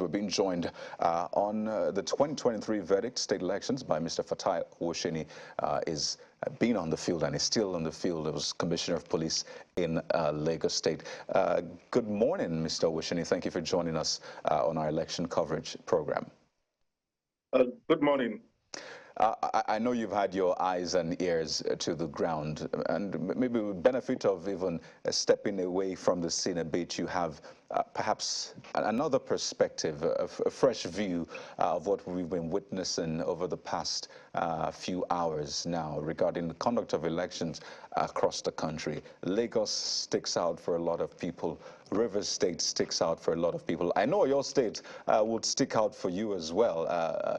We're being joined on the 2023 verdict state elections by Mr. Fatai Owosheni. Is been on the field and is still on the field. He was Commissioner of Police in Lagos State. Good morning, Mr. Owosheni. Thank you for joining us on our election coverage program. Good morning. I know you've had your eyes and ears to the ground, and maybe with benefit of even stepping away from the scene a bit, you have perhaps another perspective, a fresh view of what we've been witnessing over the past few hours now regarding the conduct of elections across the country. Lagos sticks out for a lot of people. Rivers State sticks out for a lot of people. I know your state would stick out for you as well,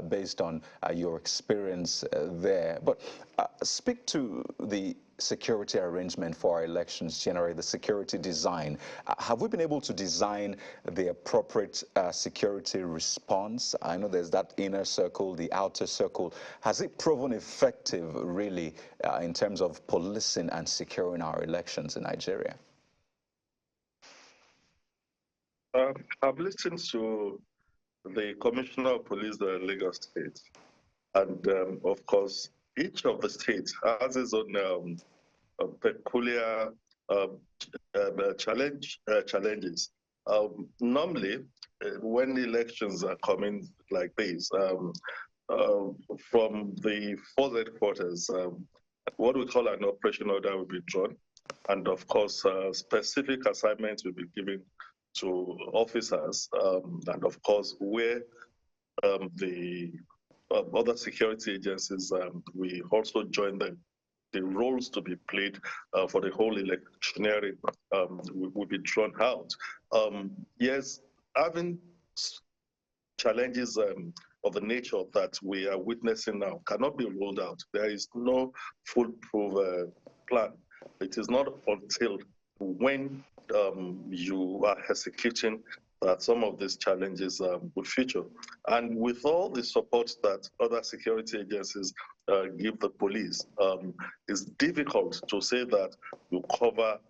based on your experience there. But speak to the security arrangement for our elections, generally the security design. Have we been able to design the appropriate security response? I know there's that inner circle, the outer circle. Has it proven effective, really, in terms of policing and securing our elections in Nigeria? I've listened to the Commissioner of Police of Lagos State, and of course, each of the states has its own peculiar challenges. Normally, when elections are coming like this, from the force headquarters, what we call an operation order will be drawn, and of course, specific assignments will be given to officers, and of course, where the other security agencies, we also join them. The roles to be played for the whole electioneering will be drawn out. Yes, having challenges of the nature that we are witnessing now cannot be ruled out. There is no foolproof plan. It is not until when you are executing that some of these challenges would feature. And with all the support that other security agencies give the police, it's difficult to say that you cover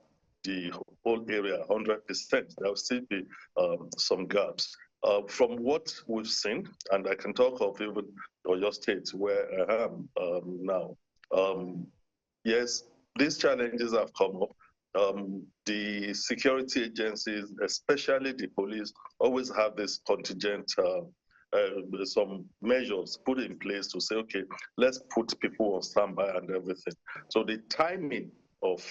the whole area 100%. There will still be some gaps. From what we've seen, and I can talk of even your state where I am now, yes, these challenges have come up. The security agencies, especially the police, always have this contingent, some measures put in place to say, okay, let's put people on standby and everything. So the timing of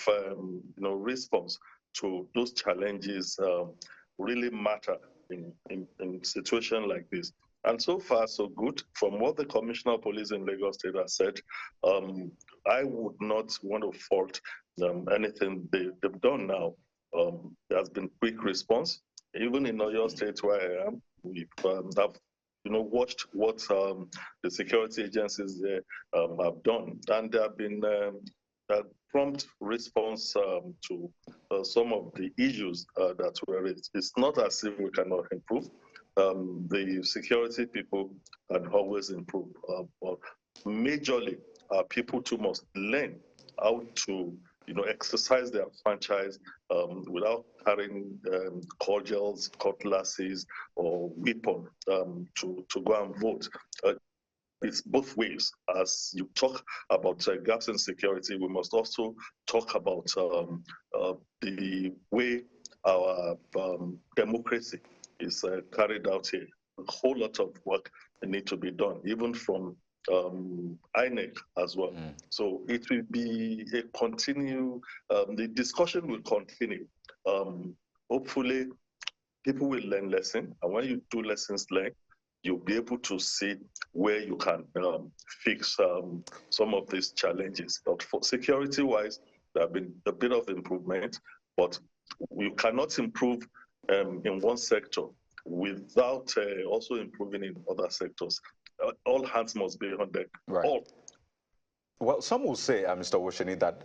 response to those challenges really matter in situation like this. And so far, so good. From what the Commissioner of Police in Lagos State has said, I would not want to fault anything they've done now. There has been quick response. Even in Oyo State where I am, we've have watched what the security agencies there have done, and there have been prompt response to some of the issues that were raised. It's not as if we cannot improve. The security people can always improve, but majorly, people too must learn how to exercise their franchise without carrying cordials, cutlasses, or weapon to go and vote. It's both ways. As you talk about gaps in security, we must also talk about the way our democracy is carried out here. A whole lot of work needs to be done, even from INEC as well. So it will be a the discussion will continue. Hopefully, people will learn lessons, and when you do lessons learned, you'll be able to see where you can fix some of these challenges. But for security-wise, there have been a bit of improvement, but you cannot improve in one sector without also improving in other sectors. All hands must be on deck. Right. All. Well, some will say, Mr. Owosheni, that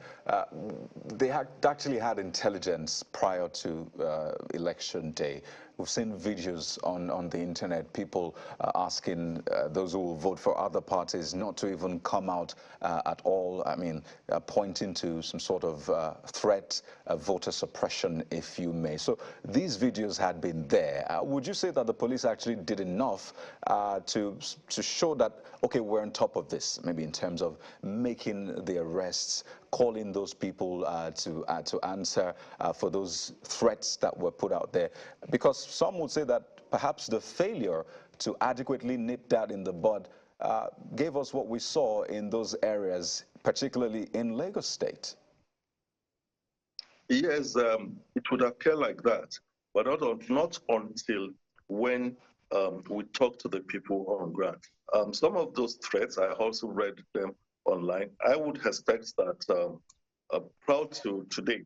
they actually had intelligence prior to election day. we've seen videos on the internet, people asking those who will vote for other parties not to even come out at all. I mean, pointing to some sort of threat, voter suppression, if you may. So these videos had been there. Would you say that the police actually did enough to show that, okay, we're on top of this, maybe in terms of making the arrests, calling those people to answer for those threats that were put out there? Because some would say that perhaps the failure to adequately nip that in the bud gave us what we saw in those areas, particularly in Lagos State. Yes, it would appear like that, but not until when we talk to the people on ground. Some of those threats, I also read them online. I would expect that proud to today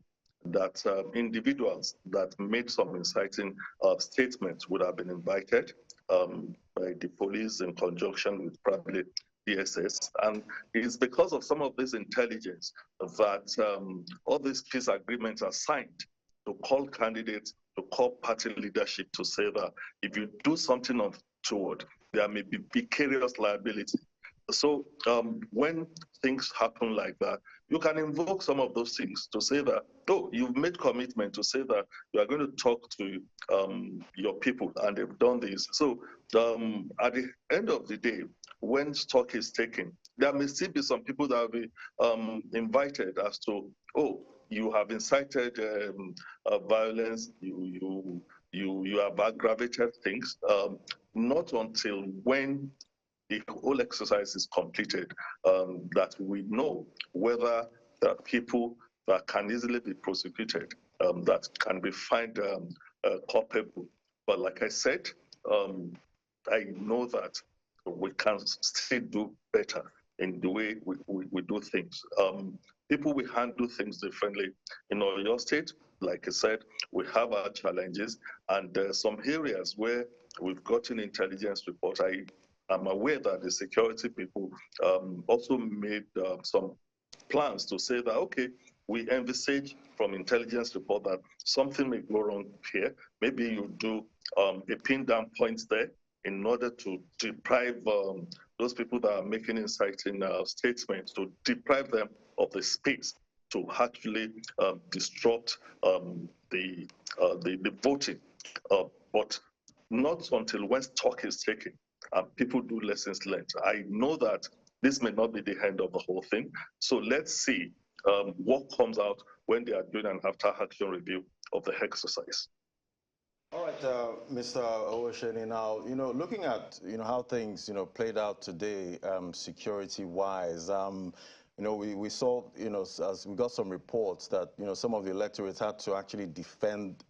that individuals that made some inciting statements would have been invited by the police in conjunction with probably DSS. And it's because of some of this intelligence that all these peace agreements are signed to call candidates, to call party leadership to say that if you do something untoward, there may be vicarious liability. So when things happen like that, you can invoke some of those things to say that, oh, you've made commitment to say that you are going to talk to your people and they've done this. So at the end of the day, when stock is taken, there may still be some people that will be invited as to, oh, you have incited violence, you have aggravated things. Not until when the whole exercise is completed that we know whether there are people that can easily be prosecuted, that can be found culpable. But like I said, I know that we can still do better in the way we do things. People will handle things differently. In your state, like I said, we have our challenges, and some areas where we've gotten intelligence reports. I'm aware that the security people also made some plans to say that, okay, we envisage from intelligence report that something may go wrong here. Maybe you do a pin down point there in order to deprive those people that are making inciting statements, to deprive them of the space to actually disrupt the voting. But not until when stock is taken and people do lessons learned. I know that this may not be the end of the whole thing. So let's see what comes out when they are doing an after-action review of the exercise. All right, Mr. Owasheni, now, looking at, how things, played out today, security-wise, we saw, as we got some reports that, some of the electorates had to actually defend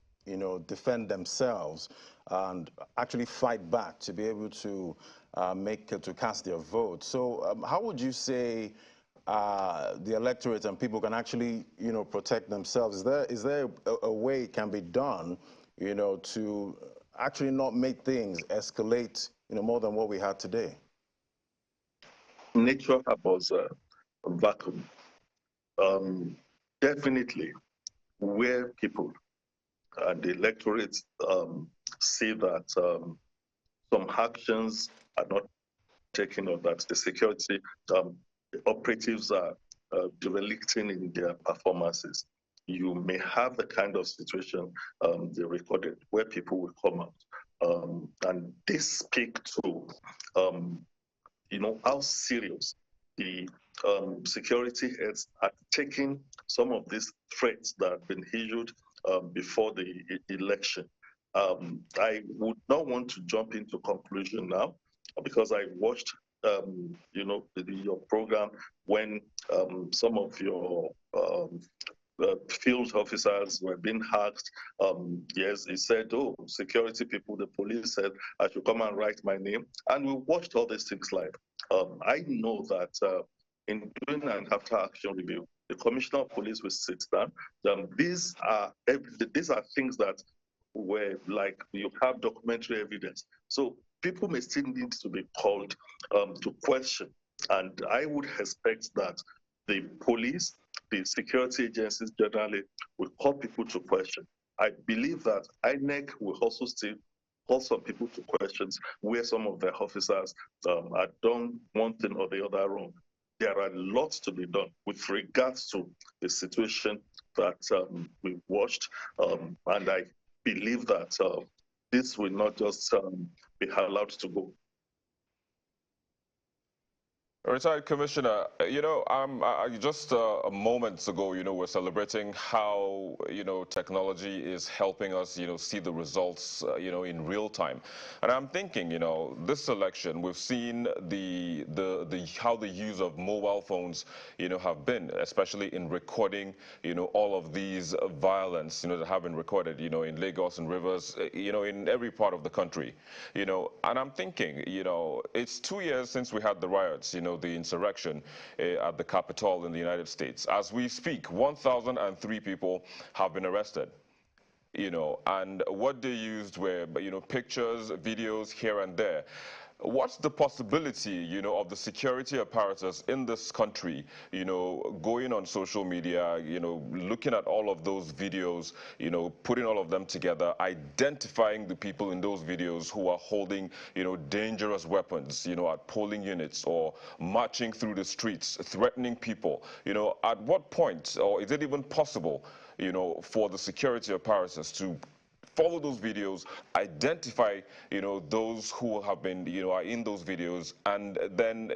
themselves and actually fight back to be able to to cast their vote. So how would you say the electorate and people can actually, protect themselves? Is there a way it can be done, to actually not make things escalate, more than what we had today? Nature abhors a vacuum. Definitely, where people and the electorate see that some actions are not taken, or that the security operatives are derelicting in their performances, you may have the kind of situation they recorded where people will come out and they speak to how serious the security heads are taking some of these threats that have been issued before the election. I would not want to jump into conclusion now because I watched, your program when some of your field officers were being asked. Yes, he said, oh, security people, the police said I should come and write my name. And we watched all these things live. I know that in doing an after-action review, the Commissioner of Police will sit down. These are things that were like, you have documentary evidence. So people may still need to be called to question. And I would expect that the police, the security agencies generally will call people to question. I believe that INEC will also still call some people to questions where some of their officers are done one thing or the other wrong. There are lots to be done with regards to the situation that we watched, and I believe that this will not just be allowed to go. Retired Commissioner, just a moments ago, we're celebrating how, technology is helping us, see the results, in real time. And I'm thinking, this election, we've seen how the use of mobile phones, have been, especially in recording, all of these violence, that have been recorded, in Lagos and Rivers, in every part of the country, and I'm thinking, it's 2 years since we had the riots, the insurrection at the Capitol in the United States. As we speak, 1,003 people have been arrested. And what they used were, pictures, videos here and there. What's the possibility, of the security apparatus in this country, going on social media, looking at all of those videos, putting all of them together, identifying the people in those videos who are holding, dangerous weapons, at polling units or marching through the streets, threatening people, at what point, or is it even possible, for the security apparatus to follow those videos, identify, those who have been, are in those videos, and then,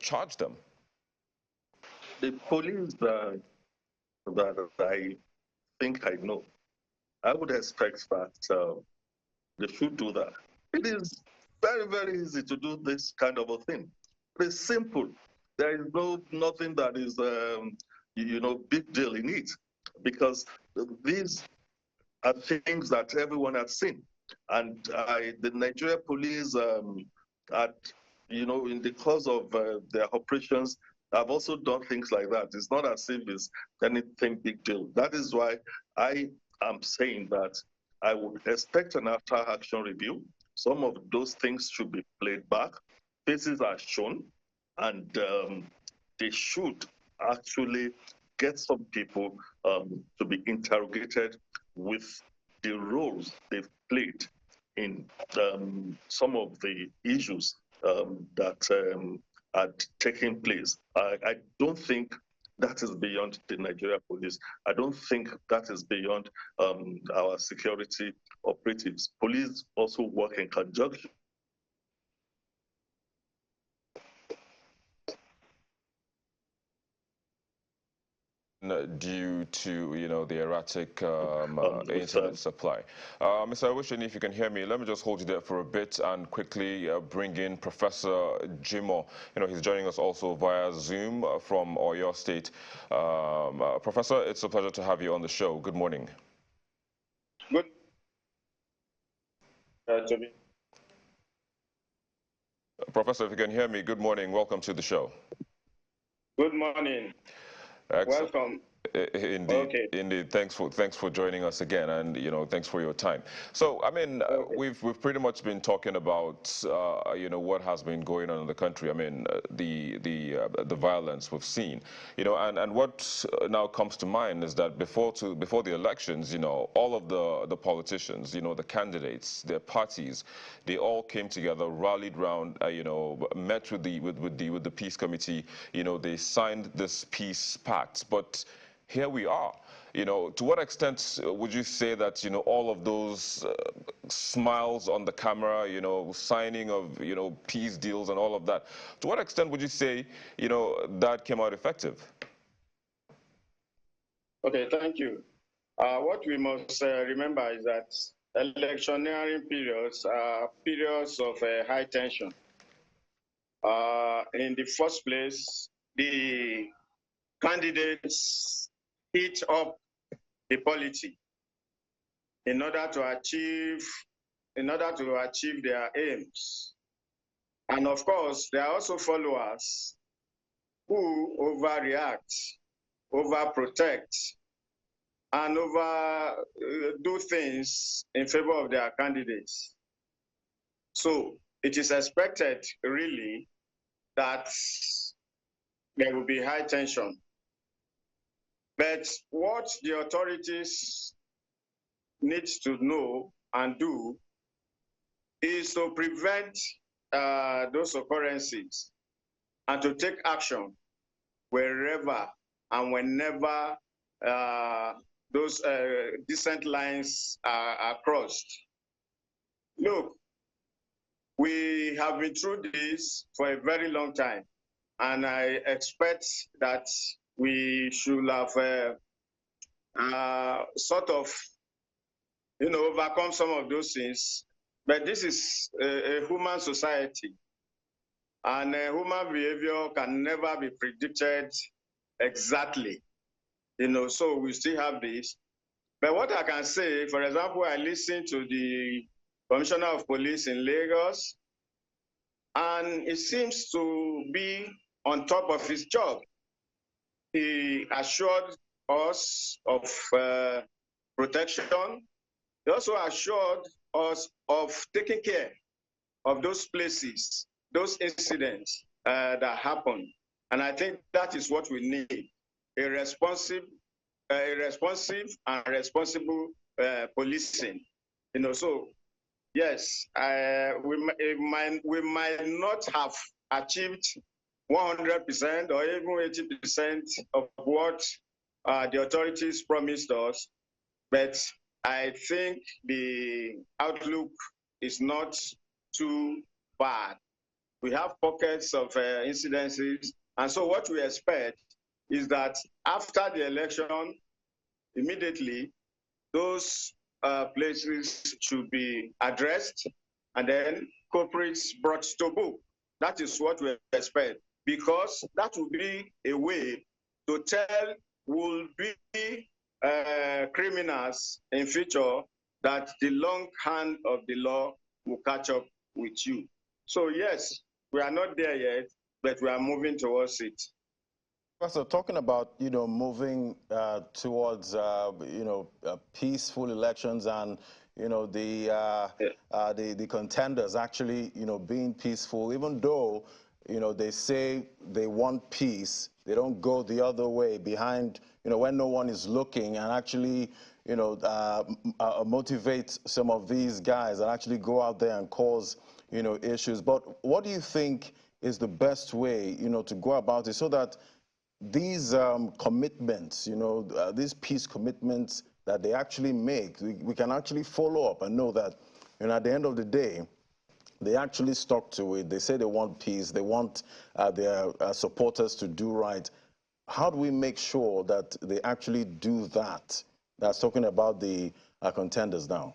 charge them? The police that I think I know, I would expect that they should do that. It is very, very easy to do this kind of a thing. It's simple. There is nothing that is, big deal in it, because these are things that everyone has seen. And the Nigeria police, in the course of their operations, have also done things like that. It's not as if it's anything big deal. That is why I am saying that I would expect an after-action review. Some of those things should be played back. Faces are shown, and they should actually get some people to be interrogated with the roles they've played in some of the issues that are taking place. I don't think that is beyond the Nigeria police. I don't think that is beyond our security operatives. Police also work in conjunction. Due to the erratic internet supply. Mr. Owusheni, if you can hear me, let me just hold you there for a bit and quickly bring in Professor Jimoh. He's joining us also via Zoom from Oyo State. Professor, it's a pleasure to have you on the show. Good morning. Good. Jimmy. Professor, if you can hear me, good morning. Welcome to the show. Good morning. Excellent. Welcome. Indeed, okay. Indeed. Thanks for joining us again, and thanks for your time. So, I mean, Okay. we've pretty much been talking about what has been going on in the country. I mean, the violence we've seen, and what now comes to mind is that before the elections, all of the politicians, the candidates, their parties, they all came together, rallied round, met with the peace committee, they signed this peace pact, but here we are. To what extent would you say that, all of those smiles on the camera, signing of, peace deals and all of that, to what extent would you say, that came out effective? Okay, thank you. What we must remember is that electioneering periods are periods of high tension. In the first place, the candidates heat up the polity in order to achieve their aims. And of course, there are also followers who overreact, overprotect, and do things in favor of their candidates. So it is expected, really, that there will be high tension. But what the authorities needs to know and do is to prevent those occurrences and to take action wherever and whenever those decent lines are crossed. Look, we have been through this for a very long time, and I expect that we should have sort of, overcome some of those things. But this is a human society, and human behavior can never be predicted exactly. So we still have this. But what I can say, for example, I listened to the Commissioner of Police in Lagos, and it seems to be on top of his job. He assured us of protection. He also assured us of taking care of those places, those incidents that happen. And I think that is what we need, a responsive and responsible policing. So yes, we might not have achieved 100% or even 80% of what the authorities promised us, but I think the outlook is not too bad. We have pockets of incidences, and so what we expect is that after the election, immediately, those places should be addressed, and then culprits brought to book. That is what we expect, because that will be a way to tell will be criminals in future that the long hand of the law will catch up with you. So yes, we are not there yet, but we are moving towards it. So talking about, moving towards, peaceful elections and, the contenders actually, being peaceful, even though, they say they want peace, they don't go the other way behind, when no one is looking, and actually, motivate some of these guys and actually go out there and cause, issues. But what do you think is the best way, to go about it so that these commitments, these peace commitments that they actually make, we can actually follow up and know that, at the end of the day, they actually stuck to it. They say they want peace. They want their supporters to do right. How do we make sure that they actually do that? That's talking about the contenders now.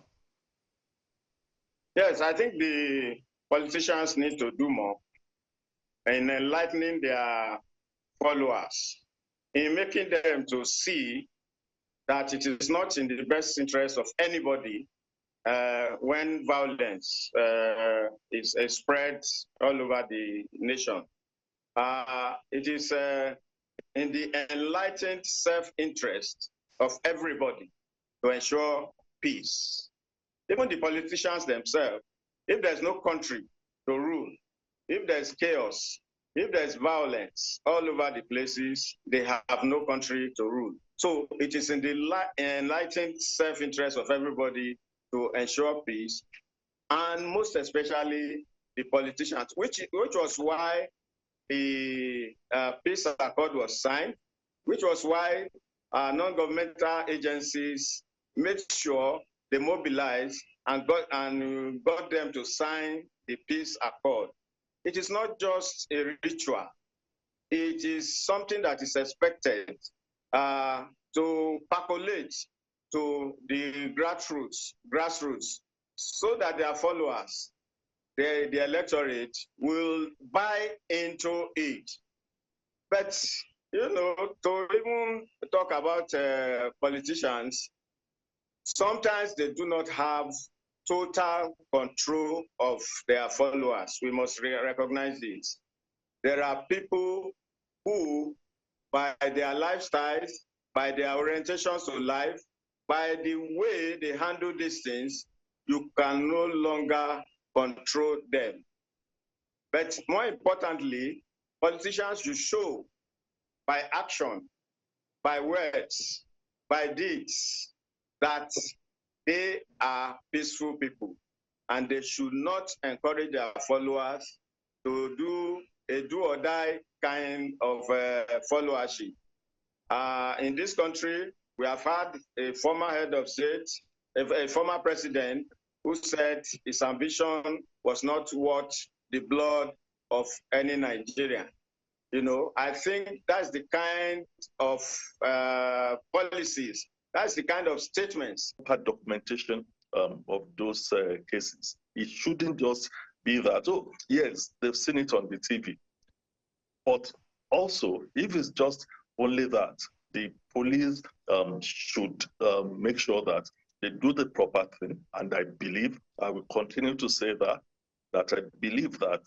Yes, I think the politicians need to do more in enlightening their followers, in making them to see that it is not in the best interest of anybody when violence is spread all over the nation. It is in the enlightened self-interest of everybody to ensure peace. Even the politicians themselves, if there's no country to rule, if there's chaos, if there's violence all over the places, they have no country to rule. So it is in the enlightened self-interest of everybody to ensure peace, and most especially the politicians, which was why the peace accord was signed, which was why non-governmental agencies made sure they mobilized and got them to sign the peace accord. It is not just a ritual. It is something that is expected to percolate to the grassroots, so that their followers, the electorate, will buy into it. But, to even talk about politicians, sometimes they do not have total control of their followers. We must recognize this. There are people who, by their lifestyles, by their orientations to life, by the way they handle these things, you can no longer control them. But more importantly, politicians should show by action, by words, by deeds, that they are peaceful people, and they should not encourage their followers to do a do-or-die kind of followership. In this country, we have had a former head of state, a former president, who said his ambition was not worth the blood of any Nigerian. You know, I think that's the kind of policies, that's the kind of statements. Documentation of those cases. It shouldn't just be that, oh, yes, they've seen it on the TV. But also, if it's just only that, the police should make sure that they do the proper thing. And I believe, I will continue to say that I believe that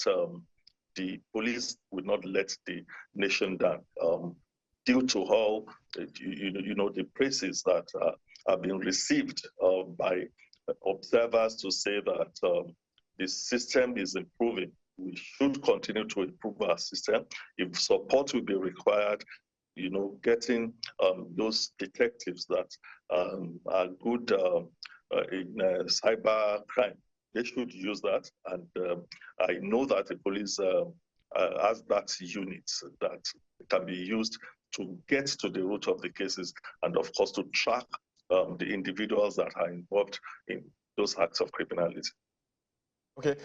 the police will not let the nation down due to all, the praises that have been received by observers to say that the system is improving. We should continue to improve our system. If support will be required, getting those detectives that are good in cyber crime, they should use that. And I know that the police has that unit that can be used to get to the root of the cases, and of course to track the individuals that are involved in those acts of criminality. Okay,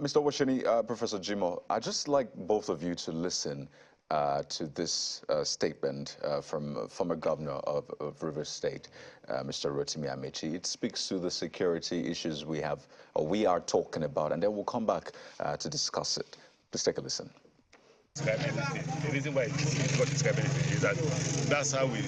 Mr. Owosheni, Professor Jimoh, I'd just like both of you to listen to this statement from former governor of Rivers State, Mr. Rotimi Amachi. It speaks to the security issues we are talking about, and then we'll come back to discuss it. Please take a listen. The reason why it's difficult to describe anything is that that's how we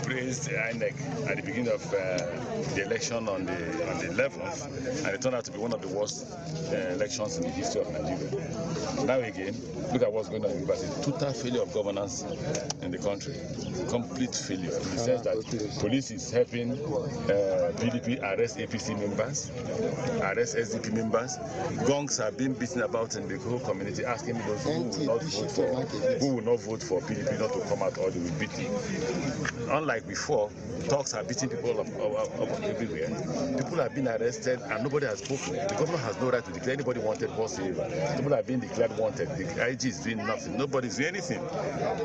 praised INEC at the beginning of the election on the 11th, and it turned out to be one of the worst elections in the history of Nigeria. Now again, look at what's going on in Rivers. Total failure of governance in the country, complete failure. In the sense that police is helping PDP arrest APC members, arrest SDP members. Gongs are being beaten about in the whole community, asking those who will not vote for PDP not to come out, or they will beat them. Unlike before, talks are beating people up everywhere. People have been arrested and nobody has spoken. The governor has no right to declare anybody wanted whatsoever. People have been declared wanted. The IG is doing nothing. Nobody's doing anything.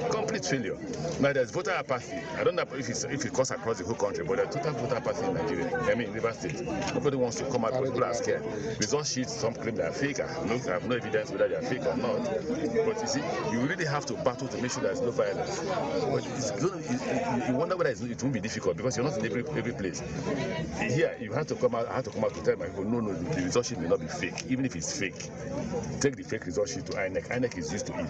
Complete failure. Now there's voter apathy. I don't know if it goes across the whole country, but there's total voter apathy in Nigeria. I mean, Rivers State. Nobody wants to come out, but people are scared. Result sheets, some claim they are fake. I have no evidence whether they are fake or not. But you see, you really have to battle to make sure there's no violence. But you wonder whether it won't be difficult because you're not in every place. Here, you have to come out. I have to come out to tell my people, no, the result sheet may not be fake. Even if it's fake, take the fake result sheet to INEC. INEC is used to it.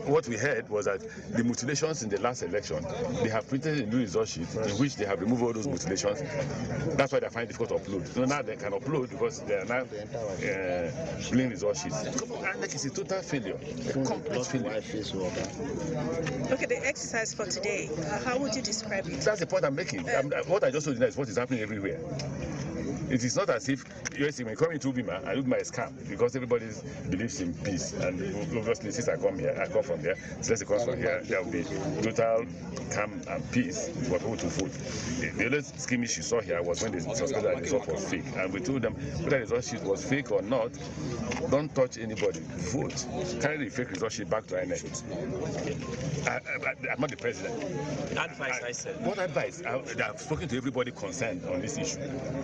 What we heard was that the mutilations in the last election, they have printed a new result sheet in which they have removed all those mutilations. That's why they find it difficult to upload. So now they can upload because they are now clean result sheets. INEC is a total failure, a complete failure. Okay, the exercise for today, how would you describe it? That's the point I'm making. What I just told you now is what is happening everywhere. It is not as if when coming to Ubima, I Ubima is calm because everybody believes in peace. And obviously, since I come from here, since I come from here, there will be total calm and peace for people to vote. The only skirmish you saw here was when they suspected that the result was fake. And we told them whether the result sheet was fake or not, don't touch anybody. Vote. Carry the fake result sheet back to INEC. I'm not the president. Advice, I said. What advice? I've spoken to everybody concerned on this issue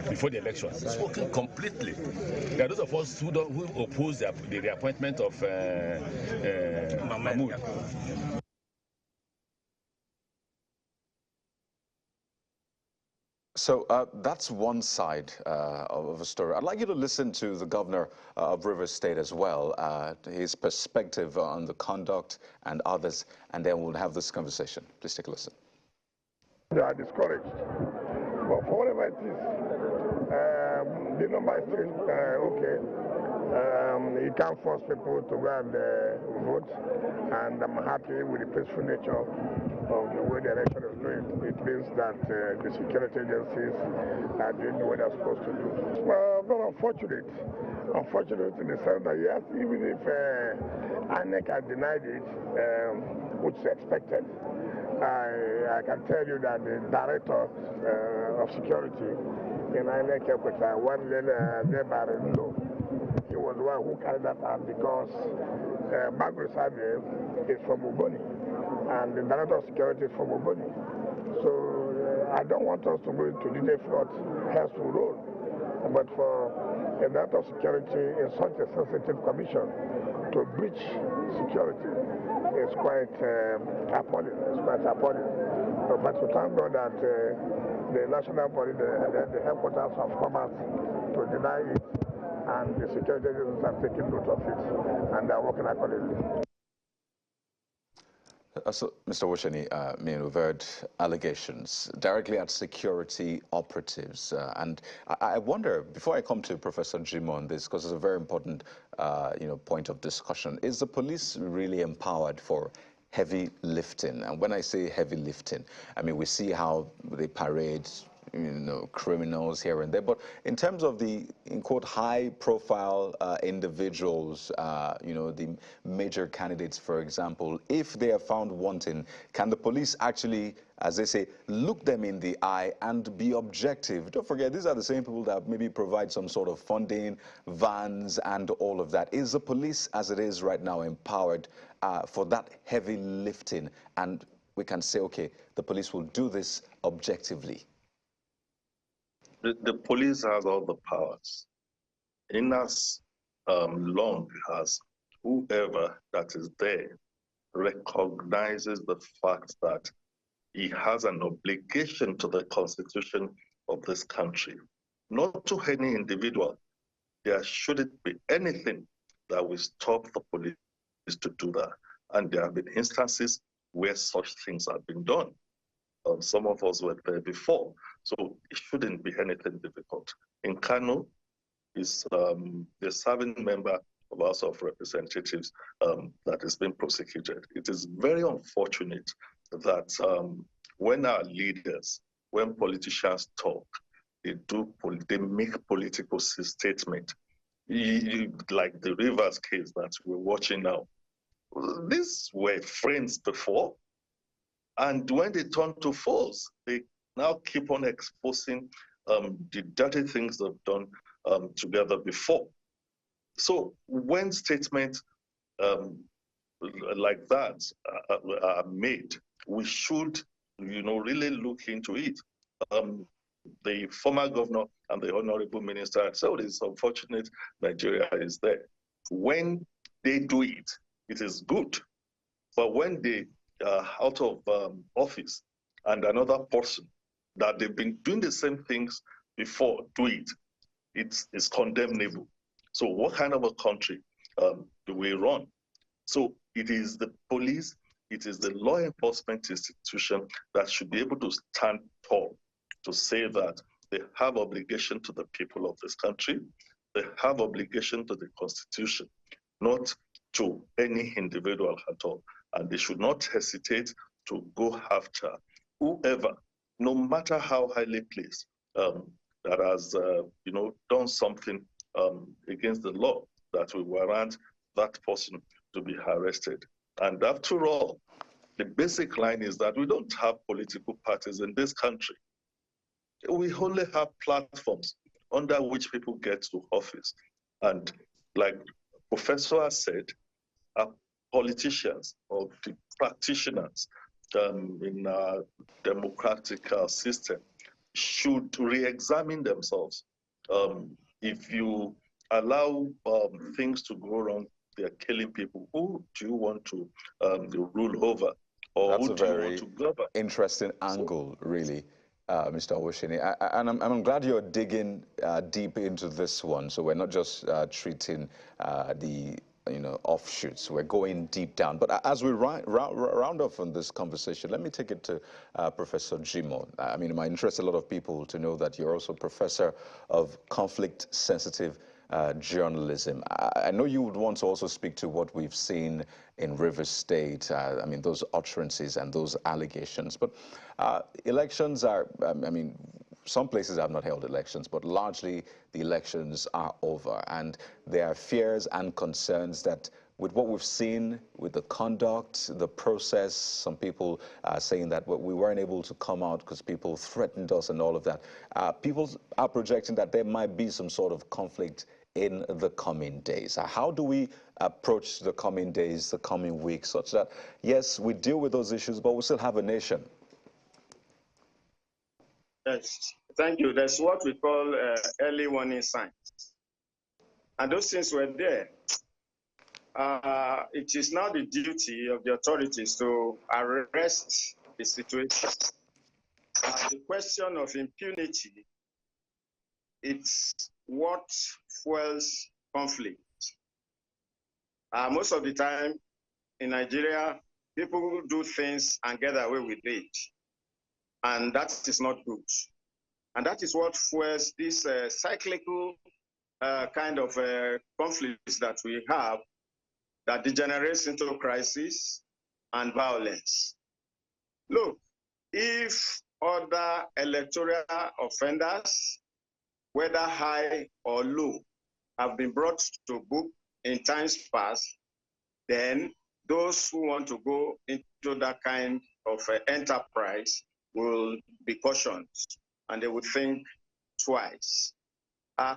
before the election. Spoken completely. There are those of us who oppose the reappointment of Mahmoud. So that's one side of a story. I'd like you to listen to the governor of Rivers State as well, his perspective on the conduct and others, and then we'll have this conversation. Please take a listen. They are discouraged. But for whatever it is, the number is still okay. You can't force people to go and vote, and I'm happy with the peaceful nature of the way the election is going. It means that the security agencies are doing what they're supposed to do. Well, very unfortunate. Unfortunate in the sense that yes, even if INEC had denied it, which is expected, I can tell you that the director of security in INEC, one Lebarino, he was the one who carried that out because Bagre Sabe is from Uboni, and the director of security is from Uboni. So I don't want us to go into detail what has to roll, but for a director of security in such a sensitive commission to breach security is quite appalling. It's quite appalling. But we thank God that the national body, the headquarters have come out to deny it, and the security agencies have taken note of it, and they are working accordingly. So, Mr. Wosheni, we've heard allegations directly at security operatives. And I wonder, before I come to Professor Jimoh on this, because it's a very important point of discussion, is the police really empowered for heavy lifting? And when I say heavy lifting, I mean, we see how they parade criminals here and there. But in terms of the, in quote, high-profile individuals, the major candidates, for example, if they are found wanting, can the police actually, as they say, look them in the eye and be objective? Don't forget, these are the same people that maybe provide some sort of funding, vans, and all of that. Is the police, as it is right now, empowered for that heavy lifting? And we can say, okay, the police will do this objectively. The police has all the powers, in as long as whoever that is there recognizes the fact that he has an obligation to the Constitution of this country, not to any individual. There shouldn't be anything that will stop the police to do that. And there have been instances where such things have been done. Some of us were there before, so it shouldn't be anything difficult. In Kano, is the serving member of House of Representatives that is being prosecuted. It is very unfortunate that when our leaders, when politicians talk, they make political statements. Like the Rivers case that we're watching now. These were friends before, and when they turn to foes, they now keep on exposing the dirty things they've done together before. So when statements like that are made, we should, really look into it. The former governor and the honorable minister had said, it's unfortunate Nigeria is there. When they do it, it is good. But when they are out of office and another person that they've been doing the same things before do it, it's condemnable. So what kind of a country do we run? So it is the police, it is the law enforcement institution that should be able to stand tall to say that they have obligation to the people of this country, they have obligation to the Constitution, not to any individual at all. And they should not hesitate to go after whoever, no matter how highly placed, that has done something against the law that will warrant that person to be arrested. And after all, the basic line is that we don't have political parties in this country. We only have platforms under which people get to office. And like Professor has said, politicians or the practitioners in our democratic system should re-examine themselves. If you allow things to go wrong, they're killing people. Who do you want to rule over? Or That's who a do you very want to govern? interesting angle, really, Mr. Wosheni. And I'm glad you're digging deep into this one. So we're not just treating the offshoots. We're going deep down. But as we round off on this conversation, let me take it to Professor Jimoh. I mean, it might interest a lot of people to know that you're also professor of conflict-sensitive journalism. I know you would want to also speak to what we've seen in Rivers State, I mean, those utterances and those allegations. But elections are, I mean, some places have not held elections, but largely the elections are over. And there are fears and concerns that with what we've seen, with the conduct, the process, some people are saying that we weren't able to come out because people threatened us and all of that. People are projecting that there might be some sort of conflict in the coming days. How do we approach the coming days, the coming weeks, such that, yes, we deal with those issues, but we still have a nation? Yes, thank you. That's what we call early warning signs. And those things were there. It is now the duty of the authorities to arrest the situation. The question of impunity, it's what fuels conflict. Most of the time in Nigeria, people do things and get away with it. And that is not good. And that is what fuels this cyclical kind of conflicts that we have that degenerates into crisis and violence. Look, if other electoral offenders, whether high or low, have been brought to book in times past, then those who want to go into that kind of enterprise will be cautioned and they would think twice.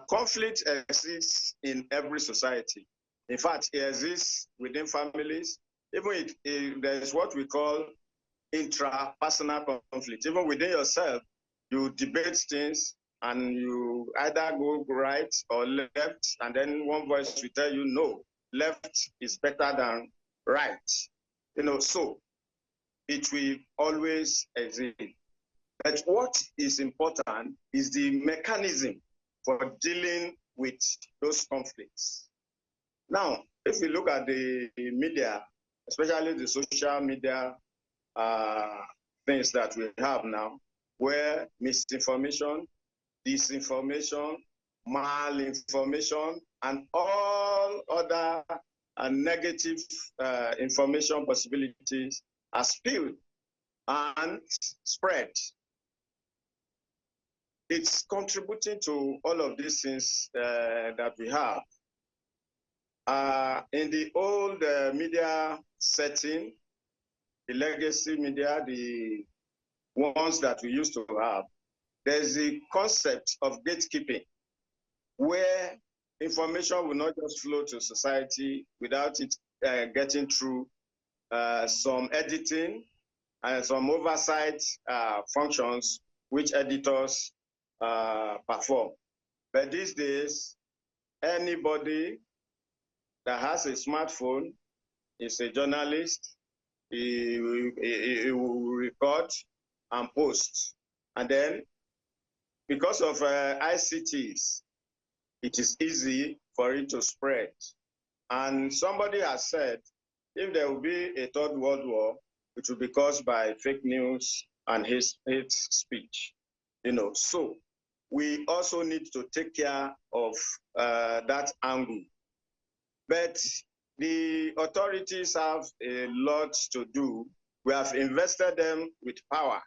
Conflict exists in every society. In fact, it exists within families. Even there's what we call intrapersonal conflict. Even within yourself, you debate things and you either go right or left, and then one voice will tell you, no, left is better than right. So it will always exist. But what is important is the mechanism for dealing with those conflicts. Now, if we look at the media, especially the social media things that we have now, where misinformation, disinformation, malinformation, and all other negative information possibilities are spewed and spread. It's contributing to all of these things that we have. In the old media setting, the legacy media, the ones that we used to have, there's the concept of gatekeeping, where information will not just flow to society without it getting through some editing and some oversight functions which editors perform. But these days, anybody that has a smartphone is a journalist. He will record and post. And then, because of ICTs, it is easy for it to spread. And somebody has said, if there will be a third world war, it will be caused by fake news and hate speech. So we also need to take care of that angle. But the authorities have a lot to do. We have invested them with power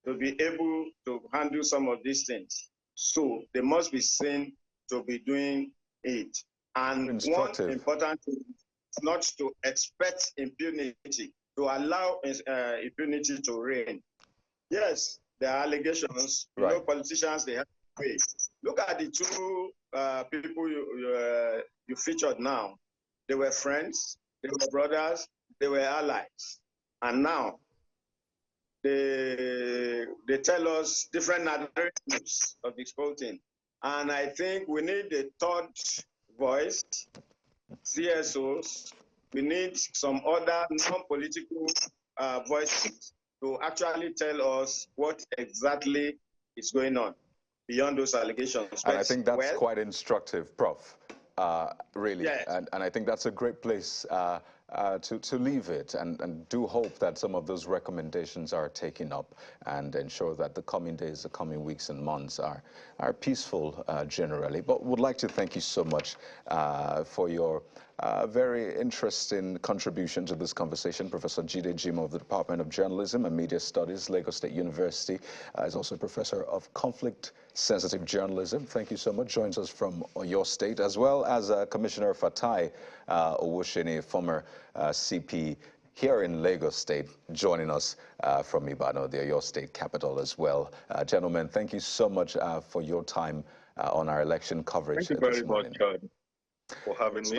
to be able to handle some of these things. So they must be seen to be doing it. And one important thing is not to expect impunity, to allow impunity to reign. Yes, there are allegations. Right. Politicians, they have to pay. Look at the two people you featured now. They were friends, they were brothers, they were allies. And now, they tell us different narratives of this whole thing. And I think we need a third voice, CSOs. We need some other non-political voices to actually tell us what exactly is going on beyond those allegations. And I think that's quite instructive, Prof. Really. Yeah. And I think that's a great place to leave it and do hope that some of those recommendations are taken up and ensure that the coming days, the coming weeks and months are peaceful generally. But would like to thank you so much for your very interesting contribution to this conversation. Professor Jimoh of the Department of Journalism and Media Studies, Lagos State University, is also a professor of conflict-sensitive journalism. Thank you so much. Joins us from your state, as well as Commissioner Fatai Owoseni, former CP here in Lagos State, joining us from Ibadan, your state capital as well. Gentlemen, thank you so much for your time on our election coverage Thank you this very morning. much for having me.